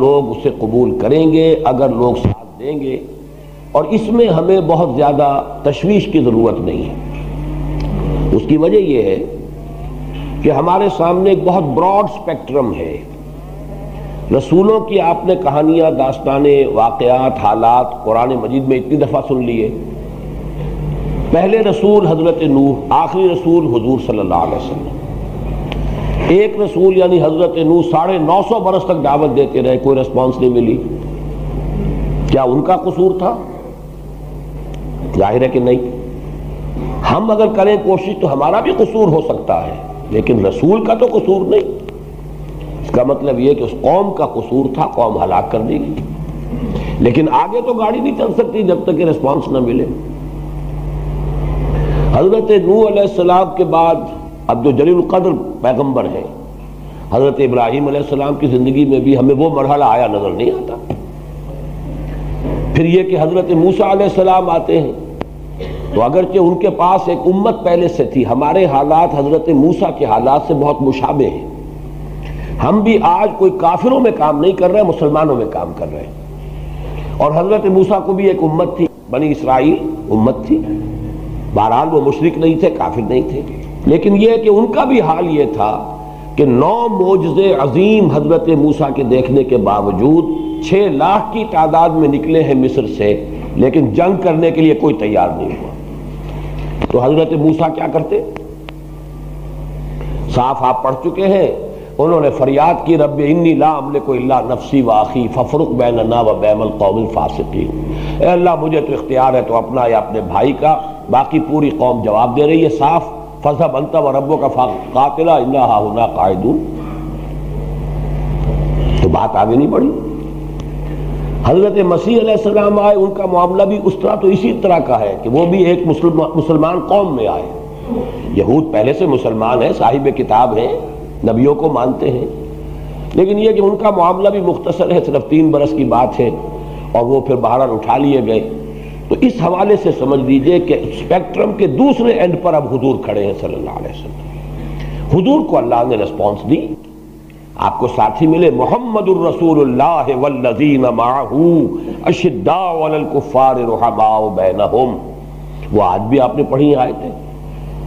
لوگ اسے قبول کریں گے اگر لوگ ساتھ دیں گے، اور اس میں ہمیں بہت زیادہ تشویش کی ضرورت نہیں ہے۔ اس کی وجہ یہ ہے کہ ہمارے سامنے ایک بہت براڈ سپیکٹرم ہے۔ رسولوں کی آپ نے کہانیاں، داستانیں، واقعات، حالات قرآن مجید میں اتنی دفعہ سن لیے۔ پہلے رسول حضرت نوح، آخری رسول حضور صلی اللہ علیہ وسلم۔ ایک رسول یعنی حضرت نوح 950 برس تک دعوت دیتے رہے، کوئی رسپانس نہیں ملی۔ کیا ان کا قصور تھا؟ ظاہر ہے کہ نہیں۔ ہم اگر کریں کوشش تو ہمارا بھی قصور ہو سکتا ہے، لیکن رسول کا تو قصور نہیں۔ اس کا مطلب یہ کہ اس قوم کا قصور تھا، قوم ہلاک کر دی گئی، لیکن آگے تو گاڑی نہیں چل سکتی جب تک کہ رسپانس نہ ملے۔ حضرت نوح علیہ السلام کے بعد اب جو جلیل القدر پیغمبر ہیں، حضرت ابراہیم علیہ السلام کی زندگی میں بھی ہمیں وہ مرحلہ آیا نظر نہیں آتا۔ پھر یہ کہ حضرت موسیٰ علیہ السلام آتے ہیں تو اگرچہ ان کے پاس ایک امت پہلے سے تھی، ہمارے حالات حضرت موسیٰ کے حالات سے بہت مشابہ ہیں۔ ہم بھی آج کوئی کافروں میں کام نہیں کر رہے، مسلمانوں میں کام کر رہے ہیں، اور حضرت موسیٰ کو بھی ایک امت تھی، بنی اسرائیل امت تھی۔ بہرحال وہ مشرک نہیں تھے، کافر نہیں تھے، لیکن یہ کہ ان کا بھی حال یہ تھا کہ 9 معجزے عظیم حضرت موسیٰ کے دیکھنے کے باوجود 6 لاکھ کی تعداد میں نکلے ہیں مصر سے، لیکن جنگ کرنے کے لیے کوئی تیار نہیں ہوا۔ تو حضرت موسیٰ کیا کرتے؟ صاف آپ پڑھ چکے ہیں، انہوں نے فریاد کی، رب انی لا املک الا نفسی واخی فافرق بیننا و بین القوم الفاسقین۔ اے اللہ مجھے تو اختیار ہے تو اپنا یا اپنے بھائی کا، باقی پوری قوم جواب دے رہی ہے صاف، فذهب انت وربک فقاتلا انا ہاہنا قاعدون۔ تو بات آگے نہیں بڑھی۔ حضرت مسیح علیہ السلام آئے، ان کا معاملہ بھی اس طرح تو اسی طرح کا ہے کہ وہ بھی ایک مسلمان قوم میں آئے۔ یہود پہلے سے مسلمان ہیں، صاحب کتاب ہیں، نبیوں کو مانتے ہیں، لیکن یہ کہ ان کا معاملہ بھی مختصر ہے، صرف 3 برس کی بات ہے، اور وہ پھر بہرحال اٹھا لیے گئے۔ تو اس حوالے سے سمجھ لیجئے کہ اسپیکٹرم کے دوسرے اینڈ پر اب حضور کھڑے ہیں صلی اللہ علیہ وسلم۔ حضور کو اللہ نے رسپانس دی، آپ کو ساتھی ملے، محمد الرسول اللہ والذین معہ اشداء علی الکفار رحماء بینہم۔ وہ آج بھی آپ نے پڑھی آیتیں،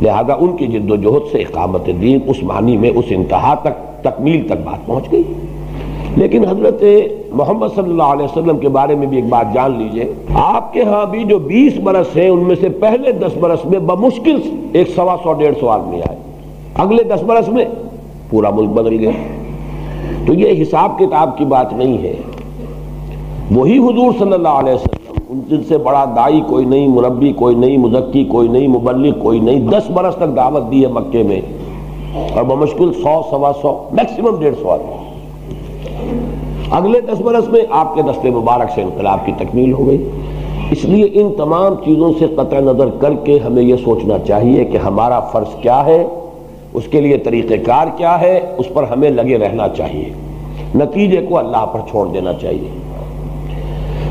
لہذا ان کی جد و جہد سے اقامت دین اس معنی میں اس انتہا تک، تکمیل تک بات پہنچ گئی۔ لیکن حضرت محمد صلی اللہ علیہ وسلم کے بارے میں بھی ایک بات جان لیجئے، آپ کے ہاں بھی جو 20 برس ہیں ان میں سے پہلے 10 برس میں بمشکل 100-125 آدمی آئے، اگلے 10 برس میں پورا ملک بدل گیا۔ تو یہ حساب کتاب کی بات نہیں ہے، وہی حضور صلی اللہ علیہ وسلم، جن سے بڑا دائی کوئی نہیں، مربی کوئی نہیں، مزکی کوئی نہیں، مبلغ کوئی نہیں، 10 برس تک دعوت دی ہے مکے میں، اور بمشکل 100-125 میکسیمم 150 آدمی۔ اگلے 10 برس میں آپ کے دست مبارک سے انقلاب کی تکمیل ہو گئی۔ اس لیے ان تمام چیزوں سے قطع نظر کر کے ہمیں یہ سوچنا چاہیے کہ ہمارا فرض کیا ہے، اس کے لیے طریقہ کار کیا ہے، اس پر ہمیں لگے رہنا چاہیے، نتیجے کو اللہ پر چھوڑ دینا چاہیے۔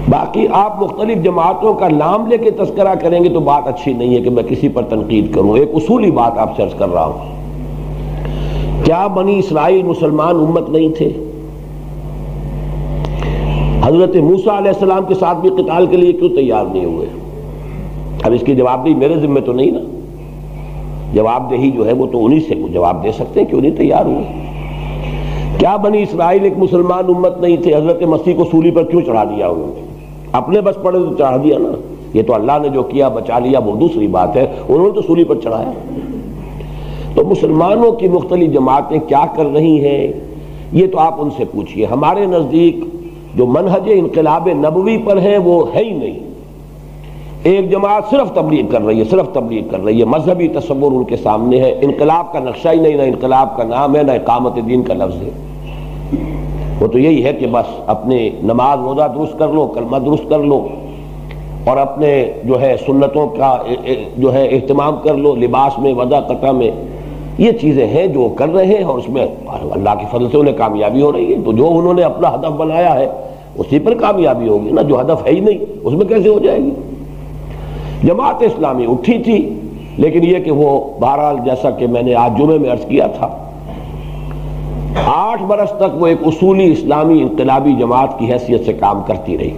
باقی آپ مختلف جماعتوں کا نام لے کے تذکرہ کریں گے تو بات اچھی نہیں ہے کہ میں کسی پر تنقید کروں۔ ایک اصولی بات آپ سے عرض کر رہا ہوں، کیا بنی اسرائیل مسلمان امت نہیں تھے؟ حضرت موسیٰ علیہ السلام کے ساتھ بھی قتال کے لیے کیوں تیار نہیں ہوئے؟ اب اس کی جواب دہی میرے ذمہ تو نہیں نا، جواب دہی جو ہے وہ تو انہی سے جواب دے سکتے ہیں، کیوں نہیں تیار ہوئے؟ کیا بنی اسرائیل ایک مسلمان امت نہیں تھے؟ حضرت مسیح کو سولی پر کیوں چڑھا دیا انہوں نے؟ اپنے بس پڑے تو چڑھا دیا نا، یہ تو اللہ نے جو کیا بچا لیا وہ دوسری بات ہے، انہوں نے تو سولی پر چڑھایا۔ تو مسلمانوں کی مختلف جماعتیں کیا کر رہی ہیں یہ تو آپ ان سے پوچھئے۔ ہمارے نزدیک جو منہج انقلاب نبوی پر ہے وہ ہے ہی نہیں۔ ایک جماعت صرف تبلیغ کر رہی ہے، صرف تبلیغ کر رہی ہے، مذہبی تصور ان کے سامنے ہے، انقلاب کا نقشہ ہی نہیں، نہ انقلاب کا نام ہے، نہ اقامت دین کا لفظ ہے۔ وہ تو یہی ہے کہ بس اپنے نماز روزہ درست کر لو، کلمہ درست کر لو، اور اپنے جو ہے سنتوں کا جو ہے اہتمام کر لو، لباس میں، وضع قطع میں، یہ چیزیں ہیں جو کر رہے ہیں، اور اس میں اللہ کے فضل سے انہیں کامیابی ہو رہی ہے۔ تو جو انہوں نے اپنا ہدف بنایا ہے اسی پر کامیابی ہوگی نا، جو ہدف ہے ہی نہیں اس میں کیسے ہو جائے گی؟ جماعت اسلامی اٹھی تھی، لیکن یہ کہ وہ بہرحال جیسا کہ میں نے آج جمعے میں عرض کیا تھا 8 برس تک وہ ایک اصولی اسلامی انقلابی جماعت کی حیثیت سے کام کرتی رہی۔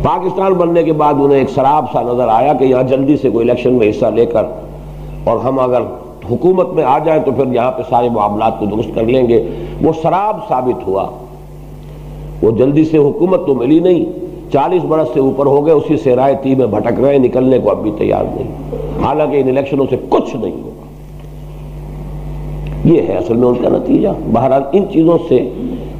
پاکستان بننے کے بعد انہیں ایک سراب سا نظر آیا کہ یہاں جلدی سے کوئی الیکشن میں حصہ لے کر اور ہم اگر حکومت میں آ جائیں تو پھر یہاں پہ سارے معاملات کو درست کر لیں گے۔ وہ سراب ثابت ہوا، وہ جلدی سے حکومت تو ملی نہیں، 40 برس سے اوپر ہو گئے اسی صحرائے طی میں بھٹک رہے، نکلنے کو اب بھی تیار نہیں، حالانکہ ان الیکشنوں سے کچھ نہیں ہوگا۔ یہ ہے اصل میں ان کا نتیجہ۔ بہرحال ان چیزوں سے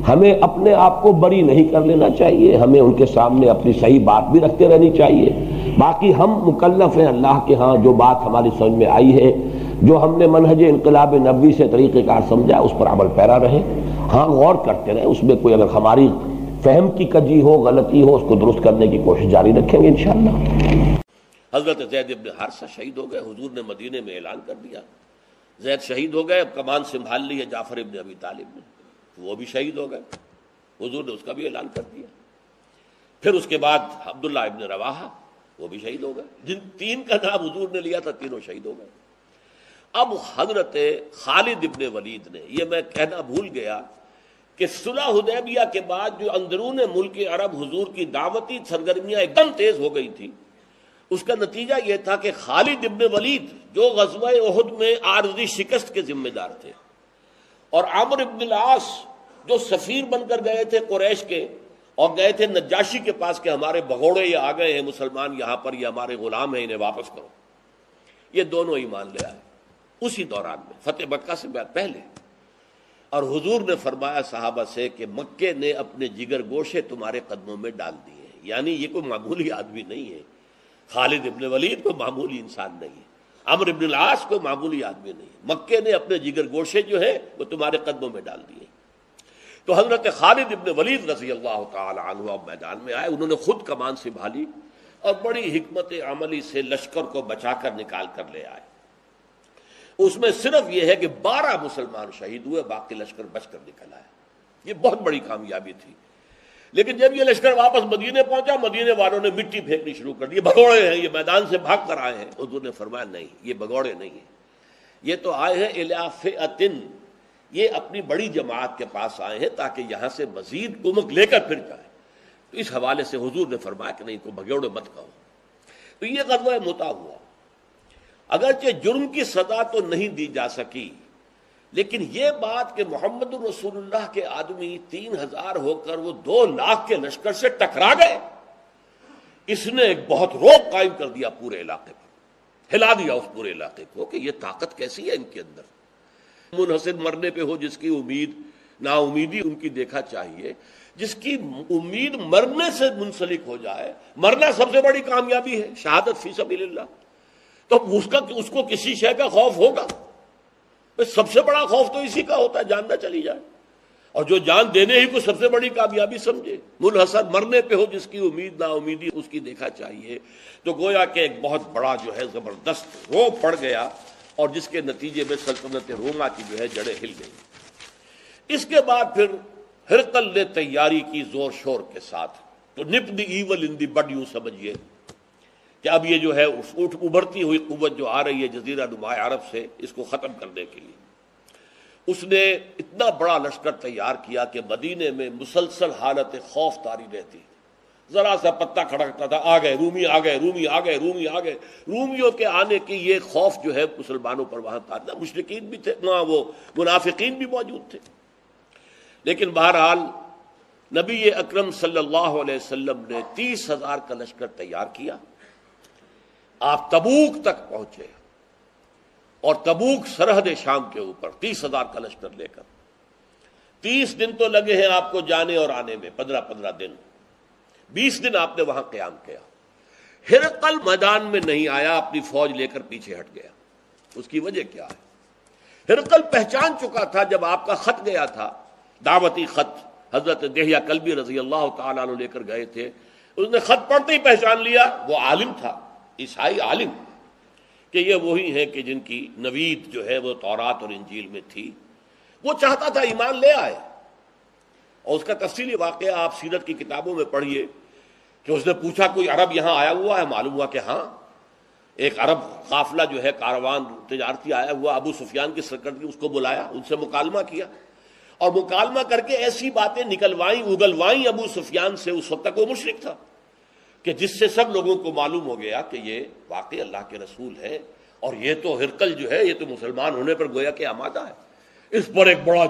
ہمیں اپنے آپ کو بری نہیں کر لینا چاہیے، ہمیں ان کے سامنے اپنی صحیح بات بھی رکھتے رہنی چاہیے۔ باقی ہم مکلف ہیں اللہ کے ہاں، جو بات ہماری سمجھ میں آئی ہے، جو ہم نے منہج انقلاب نبوی سے طریقہ کار سمجھا، اس پر عمل پیرا رہے، ہاں غور کرتے رہیں، اس میں کوئی اگر ہماری فہم کی کجی ہو، غلطی ہو، اس کو درست کرنے کی کوشش جاری رکھیں گے انشاءاللہ۔ حضرت زید ابن حارثہ شہید ہو گئے، حضور نے مدینے میں اعلان کر دیا زید شہید ہو گئے، اب کمان سنبھال لی ہے جعفر ابن ابی طالب نے، وہ بھی شہید ہو گئے، حضور نے اس کا بھی اعلان کر دیا۔ پھر اس کے بعد عبداللہ ابن رواحہ وہ بھی شہید ہو گئے، جن 3 کا نام حضور نے لیا تھا تینوں شہید ہو گئے۔ اب حضرت خالد ابن ولید نے، یہ میں کہنا بھول گیا کہ صلح حدیبیہ کے بعد جو اندرون ملک عرب حضور کی دعوتی سرگرمیاں ایک دم تیز ہو گئی تھی، اس کا نتیجہ یہ تھا کہ خالد ابن ولید جو غزوہ احد میں عارضی شکست کے ذمہ دار تھے، اور عمرو ابن العاص جو سفیر بن کر گئے تھے قریش کے اور گئے تھے نجاشی کے پاس کہ ہمارے بھگوڑے یہ آ گئے ہیں مسلمان یہاں پر، یہ ہمارے غلام ہیں، انہیں واپس کرو، یہ دونوں ایمان لے آئے اسی دوران میں، فتح مکہ سے پہلے۔ اور حضور نے فرمایا صحابہ سے کہ مکے نے اپنے جگر گوشے تمہارے قدموں میں ڈال دیے ہیں، یعنی یہ کوئی معمولی آدمی نہیں ہے، خالد ابن ولید کوئی معمولی انسان نہیں ہے، عمرو ابن العاص کوئی معمولی آدمی نہیں ہے، مکے نے اپنے جگر گوشے جو ہے وہ تمہارے قدموں میں ڈال دیے۔ تو حضرت خالد ابن ولید رضی اللہ تعالی عنہ اب میدان میں آئے، انہوں نے خود کمان سنبھالی اور بڑی حکمت عملی سے لشکر کو بچا کر نکال کر لے آئے۔ اس میں صرف یہ ہے کہ 12 مسلمان شہید ہوئے، باقی لشکر بچ کر نکل آیا، یہ بہت بڑی کامیابی تھی۔ لیکن جب یہ لشکر واپس مدینے پہنچا، مدینے والوں نے مٹی پھینکنی شروع کر دی، بھگوڑے ہیں، یہ میدان سے بھاگ کر آئے ہیں۔ حضور نے فرمایا نہیں، یہ بھگوڑے نہیں ہیں، یہ تو آئے ہیں الی فئۃ، یہ اپنی بڑی جماعت کے پاس آئے ہیں تاکہ یہاں سے مزید کمک لے کر پھر جائیں۔ تو اس حوالے سے حضور نے فرمایا کہ نہیں، کو بھگوڑے مت کہو۔ تو یہ غزوہ مؤتہ ہوا، اگرچہ جرم کی سزا تو نہیں دی جا سکی، لیکن یہ بات کہ محمد رسول اللہ کے آدمی 3000 ہو کر وہ 2 لاکھ کے لشکر سے ٹکرا گئے، اس نے ایک بہت رعب قائم کر دیا پورے علاقے پر، ہلا دیا اس پورے علاقے کو کہ یہ طاقت کیسی ہے ان کے اندر۔ منحصر مرنے پہ ہو جس کی امید، نا امیدی ان کی دیکھا چاہیے، جس کی امید مرنے سے منسلک ہو جائے، مرنا سب سے بڑی کامیابی ہے، شہادت فی سبیل اللہ، تو اس کو کسی شے کا خوف ہوگا؟ سب سے بڑا خوف تو اسی کا ہوتا ہے، جان نہ چلی جائے، اور جو جان دینے ہی کو سب سے بڑی کامیابی سمجھے، منحصر مرنے پہ ہو جس کی امید نا امیدی اس کی دیکھا چاہیے۔ تو گویا کہ ایک بہت بڑا جو ہے زبردست رعب پڑ گیا، اور جس کے نتیجے میں سلطنت روما کی جو ہے جڑیں ہل گئی۔ اس کے بعد پھر ہرقل نے تیاری کی زور شور کے ساتھ، تو نپ دی ایول ان دی بڈ، یوں سمجھیے کہ اب یہ جو ہے ابھرتی ہوئی قوت جو آ رہی ہے جزیرہ نما عرب سے، اس کو ختم کرنے کے لیے اس نے اتنا بڑا لشکر تیار کیا کہ مدینے میں مسلسل حالت خوف طاری رہتی، ذرا سا پتہ کھڑکتا تھا، آ گئے رومی، آ گئے رومی، آ گئے رومی، آ گئے۔ رومیوں کے آنے کی یہ خوف جو ہے مسلمانوں پر وہاں تھا، مشرکین بھی تھے وہاں، وہ منافقین بھی موجود تھے، لیکن بہرحال نبی اکرم صلی اللہ علیہ وسلم نے 30,000 کا لشکر تیار کیا۔ آپ تبوک تک پہنچے، اور تبوک سرحد شام کے اوپر 30,000 کا لشکر لے کر 30 دن تو لگے ہیں آپ کو جانے اور آنے میں، 15 دن، 20 دن آپ نے وہاں قیام کیا۔ ہرقل میدان میں نہیں آیا، اپنی فوج لے کر پیچھے ہٹ گیا۔ اس کی وجہ کیا ہے؟ ہرقل پہچان چکا تھا جب آپ کا خط گیا تھا، دعوتی خط حضرت دہیہ کلبی رضی اللہ تعالیٰ عنہ لے کر گئے تھے، اس نے خط پڑھتے ہی پہچان لیا، وہ عالم تھا، عیسائی عالم، کہ یہ وہی ہے کہ جن کی نوید جو ہے وہ تورات اور انجیل میں تھی۔ وہ چاہتا تھا ایمان لے آئے، اور اس کا تفصیلی واقعہ آپ سیرت کی کتابوں میں پڑھیے کہ اس نے پوچھا کوئی عرب یہاں آیا ہوا ہے؟ معلوم ہوا کہ ہاں، ایک عرب قافلہ جو ہے کاروان تجارتی آیا ہوا، ابو سفیان کی سرکردگی، اس کو بلایا، ان سے مکالمہ کیا، اور مکالمہ کر کے ایسی باتیں نکلوائیں اگلوائیں ابو سفیان سے. اس وقت تک وہ مشرک تھا کہ جس سے سب لوگوں کو معلوم ہو گیا کہ یہ واقعی اللہ کے رسول ہے، اور یہ تو ہرقل جو ہے یہ تو مسلمان ہونے پر گویا کہ آمادہ ہے. اس پر ایک بڑا